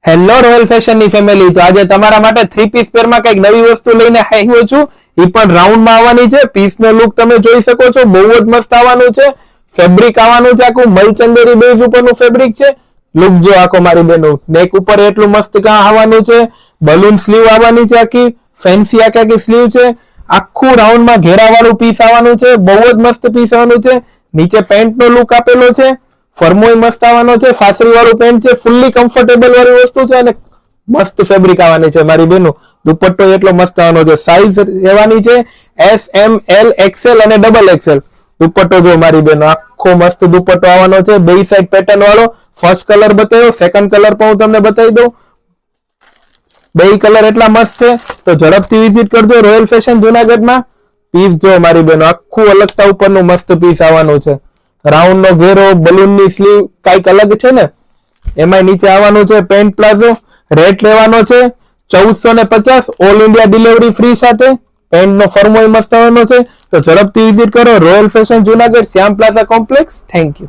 Hello royal fashion ની family, તો આજે તમારા માટે 3 પીસ પેરમાં કઈક નવી વસ્તુ લઈને આવ્યો છું. એ પણ રાઉન્ડ માં આવવાની છે. પીસ નો લુક તમે જોઈ શકો છો, બહુ જ મસ્ત આવવાનું છે. ફેબ્રિક આવવાનું છે આખું મલચંદેરી બેઝ ઉપરનું ફેબ્રિક છે. લુક જો આખો મારી બેનો, નેક ઉપર એટલું મસ્ત કામ આવવાનું છે. બલૂન સ્લીવ આવવાની છે, આખી ફેન્સી આખી સ્લીવ છે. આખું રાઉન્ડ માં ઘેરા વાળું પીસ આવવાનું છે. બહુ જ મસ્ત પીસ આવવાનું છે. નીચે પેન્ટ નો લુક આપેલો છે. ફર્મોય મસ્ત આવવાનો છે. ફાસરી વાળું પેન્ટ છે. ફૂલ્લી કમ્ફર્ટેબલ વાળી વસ્તુ છે અને મસ્ત ફેબ્રિક આવવાની છે મારી બેનો. દુપટ્ટો એટલો મસ્ત આવવાનો છે. સાઈઝ રહેવાની છે S, M, L, XL અને XXL. દુપટ્ટો જો મારી બેનો, આખો મસ્ત દુપટ્ટો આવવાનો છે. બે સાઈડ પેટર્ન વાળો. ફર્સ્ટ કલર બતાવ્યો, સેકન્ડ કલર પણ હું તમને બતાવી દઉં. બે કલર એટલા મસ્ત છે. તો ઝડપથી વિઝિટ કરજો રોયલ ફેશન જુનાગઢમાં. પીસ જો મારી બેનો, આખું અલગતા ઉપરનું મસ્ત પીસ આવવાનું છે. રાઉન્ડ નો ઘેરો, બલૂન ની સ્લીવ કઈક અલગ છે ને. એમાં નીચે આવવાનું છે પેન્ટ પ્લાઝો. રેટ લેવાનો છે 1450, ઓલ ઇન્ડિયા ડિલિવરી ફ્રી સાથે. પેન્ટ નો ફર્મોય મસ્ત આવવાનો છે. તો ઝડપથી વિઝિટ કરો royal fashion Junagadh, Shyam plaza complex. Thank you.